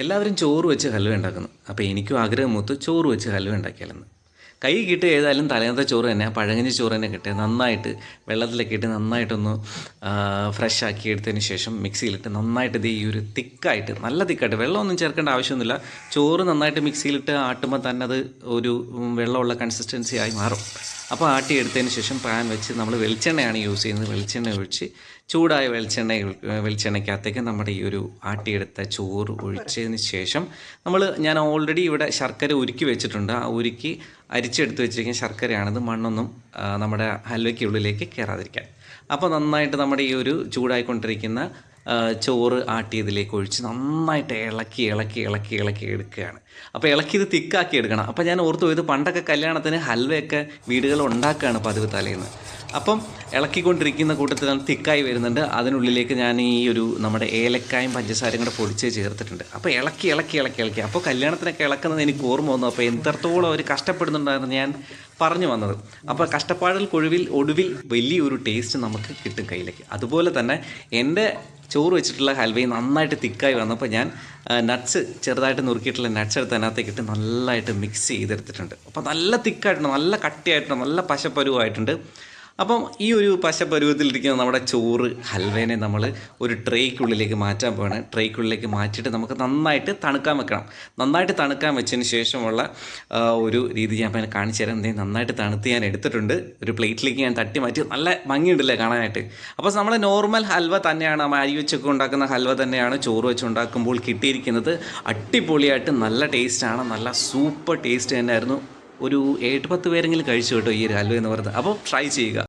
എല്ലാവരും ചോറ് വെച്ച് ഹൽവ ഉണ്ടാക്കുന്നു. അപ്പോൾ എനിക്കും ആഗ്രഹം മൂത്ത് ചോറ് വെച്ച് ഹൽവ ഉണ്ടാക്കിയാലെന്ന്. കൈ കിട്ടുക ഏതായാലും തലേന്നത്തെ ചോറ് തന്നെ, പഴങ്കഞ്ഞി ചോറ് തന്നെ കിട്ടുക. നന്നായിട്ട് വെള്ളത്തിലൊക്കെ ഇട്ട് നന്നായിട്ടൊന്ന് ഫ്രഷ് ആക്കി എടുത്തതിന് ശേഷം മിക്സിയിലിട്ട് നന്നായിട്ട് ഇത് ഈ ഒരു തിക്കായിട്ട്, നല്ല തിക്കായിട്ട്, വെള്ളമൊന്നും ചേർക്കേണ്ട ആവശ്യമൊന്നുമില്ല. ചോറ് നന്നായിട്ട് മിക്സിയിലിട്ട് ആട്ടുമ്പോൾ തന്നെ അത് ഒരു വെള്ളമുള്ള കൺസിസ്റ്റൻസി ആയി മാറും. അപ്പോൾ ആട്ടിയെടുത്തതിന് ശേഷം പാൻ വെച്ച് നമ്മൾ വെളിച്ചെണ്ണയാണ് യൂസ് ചെയ്യുന്നത്. വെളിച്ചെണ്ണ ഒഴിച്ച് ചൂടായ വെളിച്ചെണ്ണയ്ക്കകത്തേക്ക് നമ്മുടെ ഈ ഒരു ആട്ടിയെടുത്ത ചോറ് ഒഴിച്ചതിന് ശേഷം ഞാൻ ഓൾറെഡി ഇവിടെ ശർക്കര ഉരുക്കി വെച്ചിട്ടുണ്ട്. ആ ഉരുക്കി അരിച്ചെടുത്ത് വെച്ചിരിക്കുന്ന ശർക്കരയാണിത്. മണ്ണൊന്നും നമ്മുടെ ഹൽവയ്ക്കുള്ളിലേക്ക് കയറാതിരിക്കാൻ. അപ്പോൾ നന്നായിട്ട് നമ്മുടെ ഈ ഒരു ചൂടായിക്കൊണ്ടിരിക്കുന്ന ചോറ് ആട്ടിയതിലേക്ക് ഒഴിച്ച് നന്നായിട്ട് ഇളക്കി എടുക്കുകയാണ്. അപ്പോൾ ഇത് തിക്കാക്കി എടുക്കണം. അപ്പോൾ ഞാൻ ഓർത്തു പോയത്, പണ്ടൊക്കെ കല്യാണത്തിന് ഹൽവയൊക്കെ വീടുകളിൽ ഉണ്ടാക്കുകയാണ് പതിവ് തലേന്ന്. അപ്പം ഇളക്കിക്കൊണ്ടിരിക്കുന്ന കൂട്ടത്തിൽ തിക്കായി വരുന്നുണ്ട്. അതിനുള്ളിലേക്ക് ഞാൻ ഈ ഒരു നമ്മുടെ ഏലക്കായും പഞ്ചസാരയും കൂടെ പൊടിച്ച് ചേർത്തിട്ടുണ്ട്. അപ്പോൾ ഇളക്കി അപ്പോൾ കല്യാണത്തിനൊക്കെ ഇളക്കുന്നത് എനിക്ക് ഓർമ്മ വന്നു. അപ്പോൾ എത്രത്തോളം അവർ കഷ്ടപ്പെടുന്നുണ്ടായിരുന്നു ഞാൻ പറഞ്ഞു വന്നത്. അപ്പോൾ കഷ്ടപ്പാടുകൾക്കൊടുവിൽ വലിയൊരു ടേസ്റ്റ് നമുക്ക് കിട്ടും കയ്യിലേക്ക്. അതുപോലെ തന്നെ എൻ്റെ ചോറ് വെച്ചിട്ടുള്ള ഹൽവയും നന്നായിട്ട് തിക്കായി വന്നപ്പോൾ ഞാൻ നട്ട്സ് ചെറുതായിട്ട് നുറുക്കിയിട്ടുള്ള നട്ട്സ് എടുത്ത് അതിനകത്തേക്ക് ഇട്ട് നല്ലതായിട്ട് മിക്സ് ചെയ്തെടുത്തിട്ടുണ്ട്. അപ്പോൾ നല്ല തിക്കായിട്ടുണ്ട്, നല്ല കട്ടിയായിട്ടുണ്ട്, നല്ല പശപ്പരുവായിട്ടുണ്ട്. അപ്പം ഈ ഒരു പശപ്പരുവത്തിലിരിക്കുന്ന നമ്മുടെ ചോറ് ഹൽവേനെ നമ്മൾ ഒരു ട്രേക്കുള്ളിലേക്ക് മാറ്റാൻ പോവാണ്. ട്രേക്കുള്ളിലേക്ക് മാറ്റിയിട്ട് നമുക്ക് നന്നായിട്ട് തണുക്കാൻ വെക്കണം. നന്നായിട്ട് തണുക്കാൻ വെച്ചതിന് ശേഷമുള്ള ഒരു രീതി ഞാൻ കാണിച്ചു തരാം. നന്നായിട്ട് തണുത്ത് ഞാൻ എടുത്തിട്ടുണ്ട്. ഒരു പ്ലേറ്റിലേക്ക് ഞാൻ തട്ടി മാറ്റി. നല്ല ഭംഗിയുണ്ടല്ലേ കാണാനായിട്ട്. അപ്പോൾ നമ്മൾ നോർമൽ ഹൽവ തന്നെയാണ്, അരി വെച്ചൊക്കെ ഉണ്ടാക്കുന്ന ഹൽവ തന്നെയാണ് ചോറ് വെച്ച് ഉണ്ടാക്കുമ്പോൾ കിട്ടിയിരിക്കുന്നത്. അടിപൊളിയായിട്ട് നല്ല ടേസ്റ്റാണ്, നല്ല സൂപ്പർ ടേസ്റ്റ് തന്നെയായിരുന്നു. ഒരു 7-10 പേരെങ്കിലും കഴിച്ചു കേട്ടോ ഈ ഒരു ഹൽവ എന്ന് പറയുന്നത്. അപ്പോൾ ട്രൈ ചെയ്യുക.